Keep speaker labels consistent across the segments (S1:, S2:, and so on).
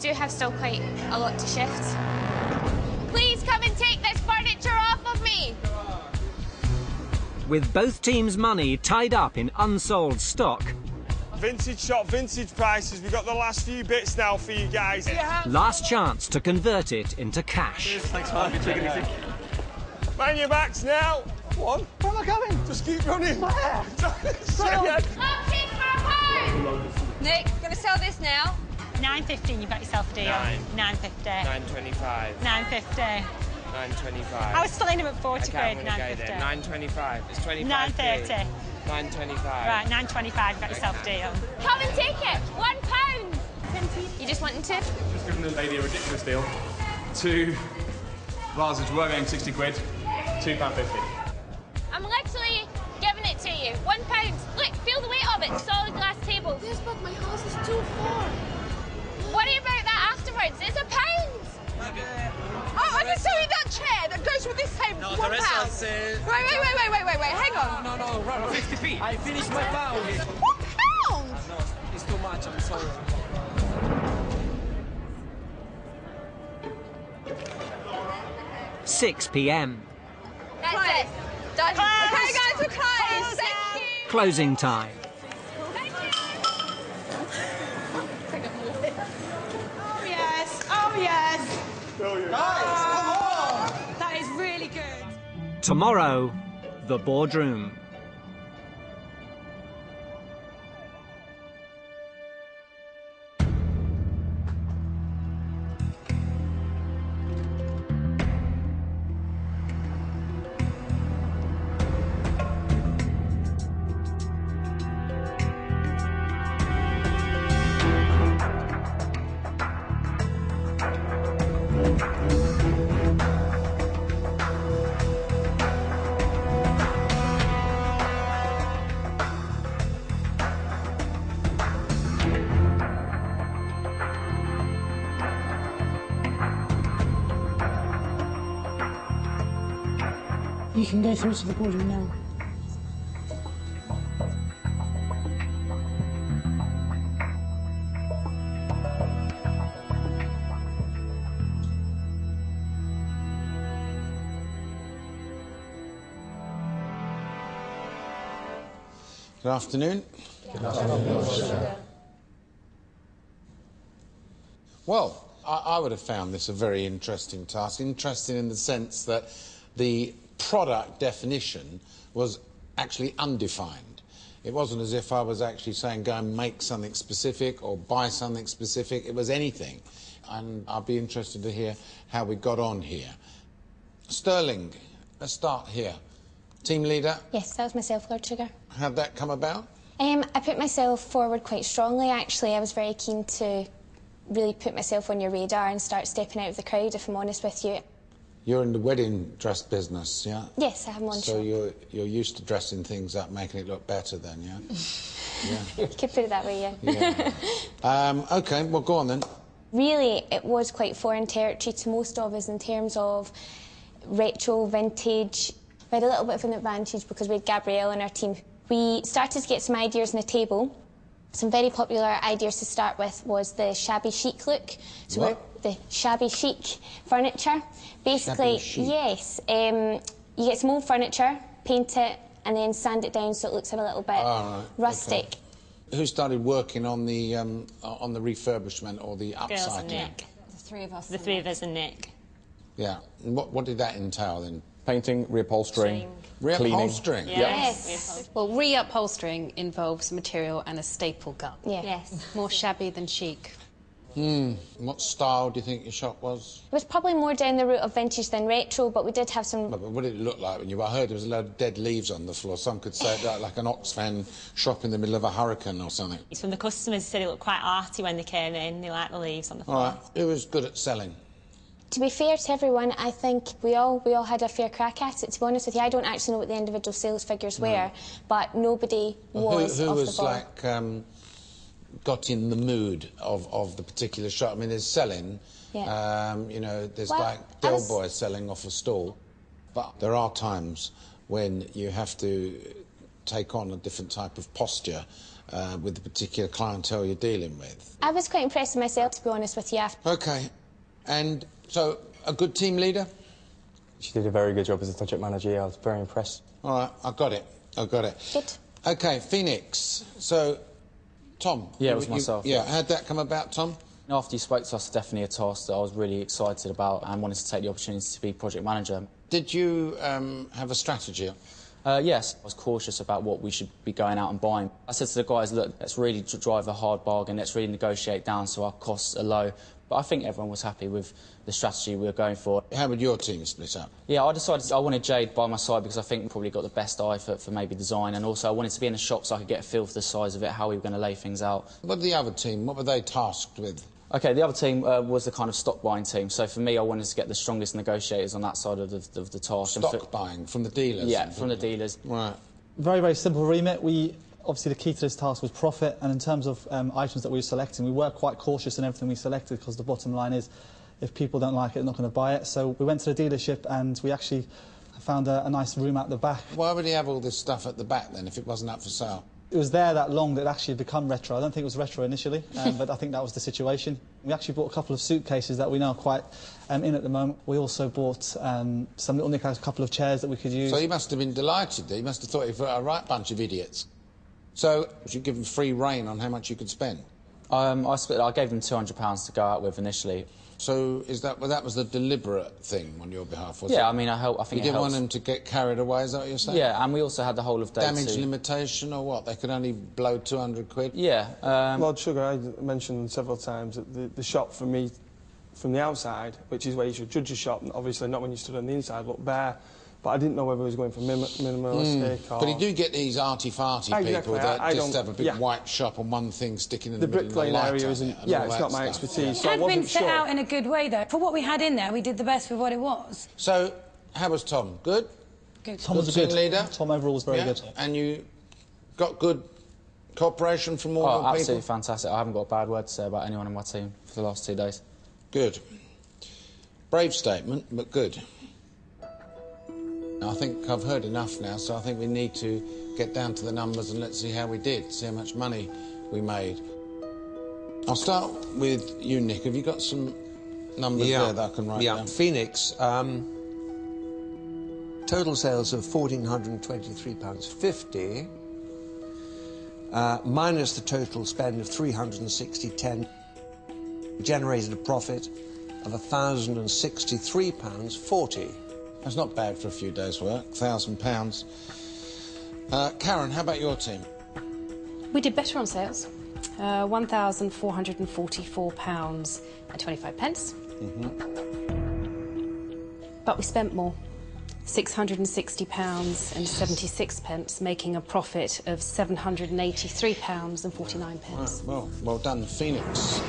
S1: do have still quite a lot to shift. Please come and take this furniture off of me!
S2: With both teams' money tied up in unsold stock,
S3: Vintage shop, vintage prices. We've got the last few bits now for you guys. Yeah.
S2: last chance to convert it into cash.
S3: Thanks, man. Take it easy. Mind your backs now. Come on. Where am I going? Just keep running. Where?
S1: Nick, gonna sell this now?
S4: $9.15, you've got yourself a deal. $9.50.
S5: $9.25.
S4: $9.50.
S5: $9.25.
S4: I was still in at 40 quid,
S5: $9.50. $9.25. It's $25.
S4: $9.30.
S5: $9.25.
S4: Right, $9.25, you've got yourself a deal.
S1: Come and take it! £1! You just wanting to?
S6: Just giving the lady a ridiculous deal. 2 vases were going 60 quid, £2.50.
S1: I'm literally giving it to you. £1. Look, feel the weight of it. Solid glass table.
S7: Yes, but my house is too far.
S1: Worry about that afterwards. It's £1.
S7: Oh, I can sell you that chair that goes with this table for £1. Wait, hang on.
S8: No, right, 50p. I finished my pound.
S7: £1?
S8: No, it's too much, I'm sorry.
S2: £6 p.m.
S1: That's it. Done.
S7: Okay, guys, we're closed. Thank you.
S2: Closing time.
S4: Oh, yes. Oh, yes.
S3: Guys, come on.
S4: That is really good.
S2: Tomorrow, the boardroom.
S9: You can go through to the boardroom now.
S10: Good afternoon. Good afternoon. Well, I would have found this a very interesting task. Interesting in the sense that the product definition was actually undefined. It wasn't as if I was actually saying go and make something specific or buy something specific. It was anything. And I'd be interested to hear how we got on here. Sterling, let's start here. Team leader?
S11: Yes, that was myself, Lord Sugar.
S10: How'd that come about?
S11: I put myself forward quite strongly, actually. I was very keen to really put myself on your radar and start stepping out of the crowd, if I'm honest with you.
S10: You're in the wedding dress business, yeah?
S11: Yes, I have one
S10: So
S11: shop.
S10: you're used to dressing things up, making it look better then, yeah?
S11: Yeah. You could put it that way, yeah.
S10: Yeah. OK, well, go on then.
S11: Really, it was quite foreign territory to most of us in terms of retro, vintage. We had a little bit of an advantage because we had Gabrielle on our team. We started to get some ideas on the table. Some very popular ideas to start with was the shabby chic look. So
S10: What?
S11: the shabby chic furniture. Basically,
S10: Shabby chic.
S11: yes. You get some old furniture, paint it, and then sand it down so it looks a little bit rustic.
S10: Okay. Who started working on the refurbishment or the upcycling?
S4: Girls and Nick.
S7: The three of us.
S4: The three of us and Nick.
S10: Yeah. And what did that entail then?
S12: Painting, reupholstering, cleaning.
S10: Reupholstering?
S7: Yes. Well, reupholstering involves material and a staple gun.
S11: Yeah. Yes.
S7: More shabby than chic.
S10: What style do you think your shop was?
S11: It was probably more down the route of vintage than retro, but we did have some...
S10: But what did it look like when you... I heard there was a load of dead leaves on the floor. Some could say it looked like an Oxfam shop in the middle of a hurricane or something.
S4: It's from the customers said it looked quite arty when they came in. They liked the leaves on the floor.
S10: All right. Who was good at selling?
S11: To be fair to everyone, I think we all had a fair crack at it. To be honest with you, I don't actually know what the individual sales figures were, but nobody was
S10: who
S11: off
S10: was
S11: the ball.
S10: like got in the mood of the particular shop? I mean, there's selling.
S11: Yeah.
S10: You know, there's
S11: Well,
S10: like Del Boy selling off a stall, but there are times when you have to take on a different type of posture with the particular clientele you're dealing with?
S11: I was quite impressed with myself, to be honest with you.
S10: OK. And so, a good team leader?
S13: She did a very good job as a project manager, yeah, I was very impressed.
S10: All right, I got it.
S11: Good.
S10: OK, Phoenix. So, Tom?
S14: Yeah, it was myself.
S10: Yeah, how'd that come about, Tom?
S14: After you spoke to us, definitely a task that I was really excited about and wanted to take the opportunity to be project manager.
S10: Did you have a strategy?
S14: Yes, I was cautious about what we should be going out and buying. I said to the guys, look, let's really drive a hard bargain, let's really negotiate down so our costs are low. But I think everyone was happy with the strategy we were going for.
S10: How would your team split up?
S14: Yeah, I decided I wanted Jade by my side because I think we probably got the best eye for maybe design, and also I wanted to be in the shop so I could get a feel for the size of it, how we were going to lay things out.
S10: What did the other team, what were they tasked with?
S14: OK, the other team was the kind of stock buying team, so for me I wanted to get the strongest negotiators on that side of the task.
S10: Stock buying, from the dealers?
S14: Yeah, from the dealers.
S10: Right.
S15: Very, very simple remit. Obviously, the key to this task was profit, and in terms of items that we were selecting, we were quite cautious in everything we selected because the bottom line is if people don't like it, they're not going to buy it. So we went to the dealership and we actually found a nice room at the back.
S10: Why would he have all this stuff at the back, then, if it wasn't up for sale?
S15: It was there that long that it actually become retro. I don't think it was retro initially, but I think that was the situation. We actually bought a couple of suitcases that we know are quite in at the moment. We also bought some little nick-outs, a couple of chairs that we could use.
S10: So you must have been delighted. You must have thought you were a right bunch of idiots. So you give them free rein on how much you could spend?
S14: I gave them £200 to go out with initially.
S10: So that was the deliberate thing on your behalf, was it?
S14: Yeah, I mean, I think
S10: you didn't want them to get carried away, is that what you're saying?
S14: Yeah, and we also had the whole of day
S10: damage limitation or what? They could only blow 200 quid?
S14: Yeah.
S8: Lord Sugar, I mentioned several times that the shop for me, from the outside, which is where you should judge a shop, obviously not when you stood on the inside, looked bare. But I didn't know whether he was going for minimalistic or...
S10: But you do get these arty-farty people that just have a big white shop and one thing sticking in the middle of the light.
S8: The bricklaying area isn't... Yeah, it's not my expertise, so I
S16: wasn't been set out in a good way, though. For what we had in there, we did the best with what it was.
S10: So, how was Tom? Good?
S16: Good.
S15: Tom was good.
S10: Leader?
S15: Tom overall was very good.
S10: And you got good cooperation from all your people?
S14: Absolutely fantastic. I haven't got a bad word to say about anyone in my team for the last 2 days.
S10: Good. Brave statement, but good. I think I've heard enough now, so I think we need to get down to the numbers and let's see how we did, see how much money we made. I'll start with you, Nick. Have you got some numbers there that I can write down?
S17: Phoenix, total sales of £1,423.50, minus the total spend of £360.10, generated a profit of £1,063.40.
S10: That's not bad for a few days' work, £1,000. Karen, how about your team?
S18: We did better on sales. £1,444.25. But we spent more. £660.76, making a profit of £783.49.
S10: Right, well done, Phoenix.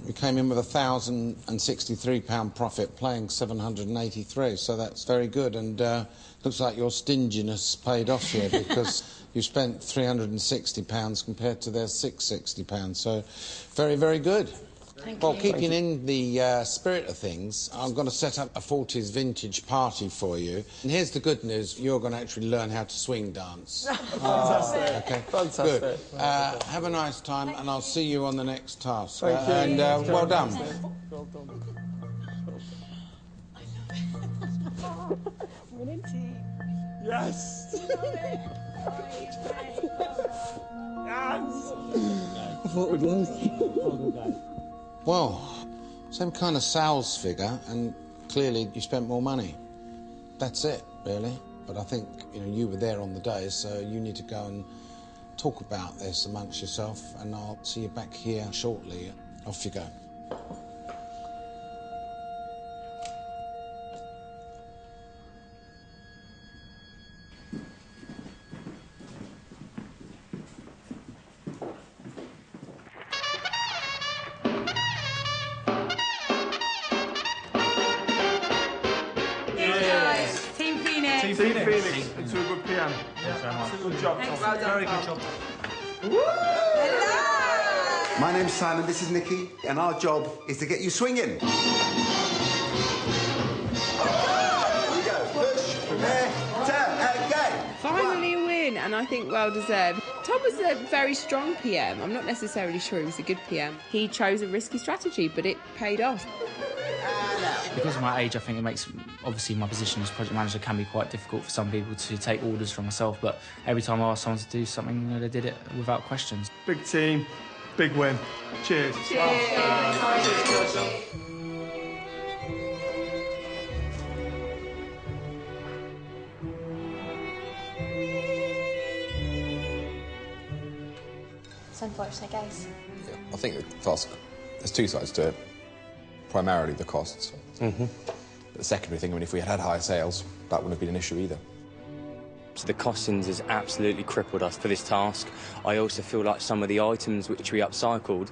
S10: We came in with £1,063 profit, playing 783, so that's very good. And looks like your stinginess paid off here because you spent £360 compared to their £660. So very, very good.
S18: Thank
S10: well,
S18: you.
S10: Keeping in the spirit of things, I'm going to set up a 40s vintage party for you. And here's the good news, you're going to actually learn how to swing dance.
S8: Fantastic.
S10: Okay,
S8: Fantastic.
S10: good. Have a nice time, and I'll see you on the next task.
S8: Thank you.
S10: And well done.
S8: Yes!
S9: I thought we'd lose.
S10: Well, same kind of sales figure, and clearly you spent more money. That's it, really. But I think, you were there on the day, so you need to go and talk about this amongst yourself, and I'll see you back here shortly. Off you go.
S16: Team Phoenix.
S8: Team Phoenix. Into a good PM. Good job, Tom.
S16: Well done.
S8: Very good job.
S19: My name's Simon, this is Nikki, and our job is to get you swinging. Here we go. Push, prepare, turn, and go.
S20: Finally win, and and I think well deserved. Tom was a very strong PM. I'm not necessarily sure he was a good PM. He chose a risky strategy, but it paid off.
S14: Because of my age, I think it makes, obviously my position as project manager can be quite difficult for some people to take orders from myself, but every time I asked someone to do something, you know, they did it without questions.
S8: Big team, big win. Cheers.
S11: It's unfortunate, guys.
S12: Yeah, I think the task, there's two sides to it. Primarily the costs. But the secondary thing, I mean, if we had had higher sales, that wouldn't have been an issue either.
S21: So the costings has absolutely crippled us for this task. I also feel like some of the items which we upcycled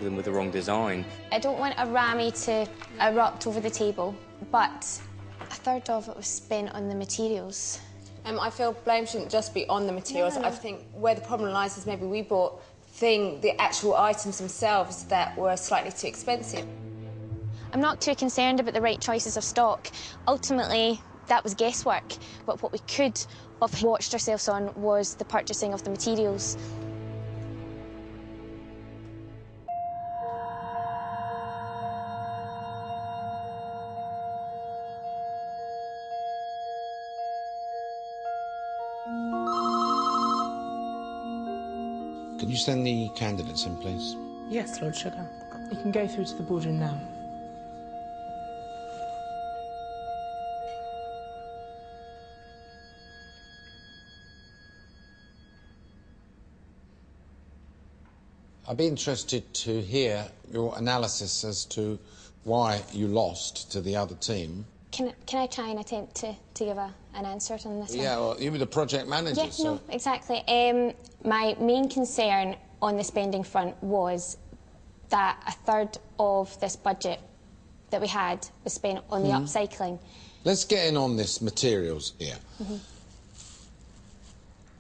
S21: them with the wrong design.
S11: I don't want a Rami to erupt over the table, but a third of it was spent on the materials.
S22: I feel blame shouldn't just be on the materials.
S11: No.
S22: I think where the problem lies is maybe we bought the actual items themselves that were slightly too expensive.
S11: I'm not too concerned about the right choices of stock. Ultimately, that was guesswork, but what we could have watched ourselves on was the purchasing of the materials.
S10: Can you send the candidates in, please?
S20: Yes, Lord Sugar. You can go through to the boardroom now.
S10: I'd be interested to hear your analysis as to why you lost to the other team.
S11: Can I try and attempt to give an answer on this one?
S10: Yeah, well, you were the project manager,
S11: Yeah,
S10: so...
S11: no, exactly. My main concern on the spending front was that a third of this budget that we had was spent on the upcycling.
S10: Let's get in on this materials here.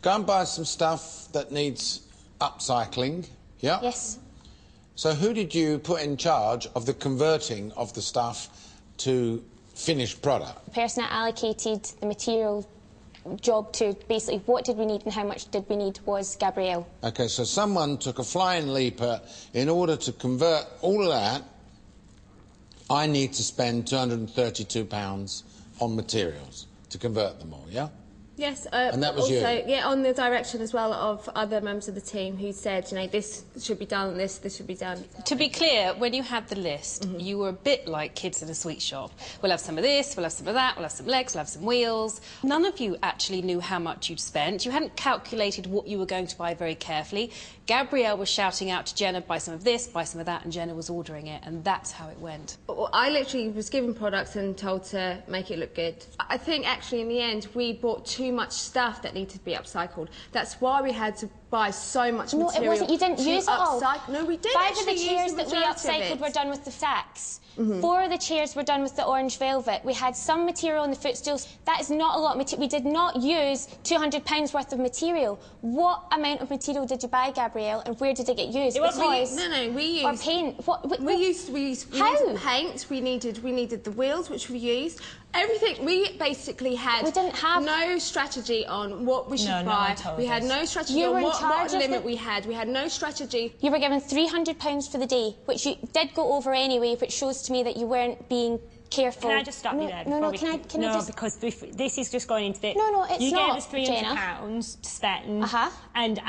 S10: Go and buy some stuff that needs upcycling, yeah?
S11: Yes.
S10: So who did you put in charge of the converting of the stuff to finished product?
S11: The person that allocated the material job to basically what did we need and how much did we need was Gabrielle.
S10: OK, so someone took a flying leap in order to convert all of that. I need to spend £232 on materials to convert them all, yeah?
S22: Yes,
S10: and that was
S22: also,
S10: you?
S22: yeah, on the direction as well of other members of the team who said, you know, this should be done, this should be done.
S18: To be clear, when you had the list, you were a bit like kids in a sweet shop. We'll have some of this, we'll have some of that, we'll have some legs, we'll have some wheels. None of you actually knew how much you'd spent. You hadn't calculated what you were going to buy very carefully. Gabrielle was shouting out to Jenna, buy some of this, buy some of that, and Jenna was ordering it, and that's how it went.
S22: Well, I literally was given products and told to make it look good. I think, actually, in the end, we bought too much stuff that needed to be upcycled. That's why we had to buy so much material.
S11: No, it wasn't. You didn't use it all.
S22: No, we did.
S11: 5 of the chairs that we upcycled were done with the sacks. 4 of the chairs were done with the orange velvet. We had some material on the footstools. That is not a lot of material. We did not use £200 worth of material. What amount of material did you buy, Gabrielle, and where did it get used?
S22: We used...
S11: Or paint.
S22: We used paint. We needed the wheels, which we used. Everything. We basically had no strategy on what we should buy. We had no strategy on what limit we had. We had no strategy.
S11: You were given £300 for the day, which you did go over anyway, which shows to me that you weren't being careful.
S4: Can I just stop you there? Because this is just going into the...
S11: No, it's
S4: you
S11: not,
S4: gave us £300 to spend, and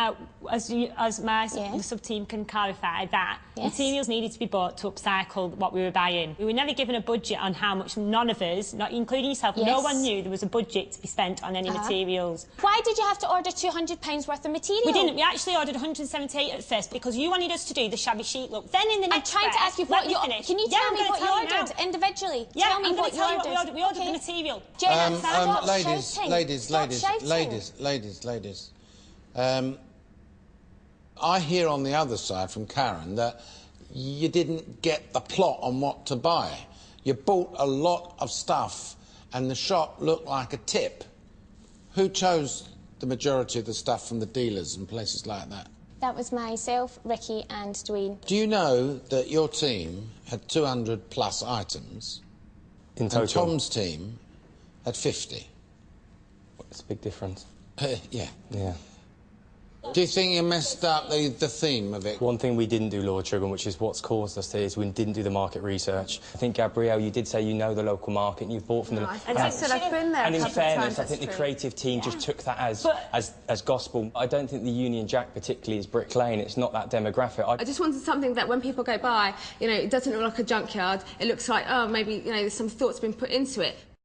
S4: as my sub-team can clarify that, materials needed to be bought to upcycle what we were buying. We were never given a budget on how much. None of us, not including yourself, no one knew there was a budget to be spent on any materials.
S11: Why did you have to order £200 worth of material?
S4: We didn't. We actually ordered 178 at first because you wanted us to do the shabby chic look. Then in the next
S11: I'm trying to ask you what you... Can you tell me what you ordered individually?
S4: Yeah,
S11: tell me what you
S4: ordered. We ordered the material.
S10: Ladies. I hear on the other side from Karen that you didn't get the plot on what to buy. You bought a lot of stuff and the shop looked like a tip. Who chose the majority of the stuff from the dealers and places like that?
S11: That was myself, Ricky and Dwayne.
S10: Do you know that your team had 200 plus items?
S13: In total?
S10: And Tom's team had 50.
S13: It's a big difference.
S10: Yeah.
S13: Yeah.
S10: Do you think you messed up the theme of it?
S13: One thing we didn't do, Lord Sugar, which is what's caused us to, is we didn't do the market research. I think, Gabrielle, you did say you know the local market and you've bought from the...
S22: And I said I've been there.
S13: And in fairness, I think
S22: the
S13: creative team just took that as gospel. I don't think the Union Jack particularly is Brick Lane. It's not that demographic.
S22: I just wanted something that when people go by, you know, it doesn't look like a junkyard. It looks like, oh, maybe, you know, there's some thought's been put into it.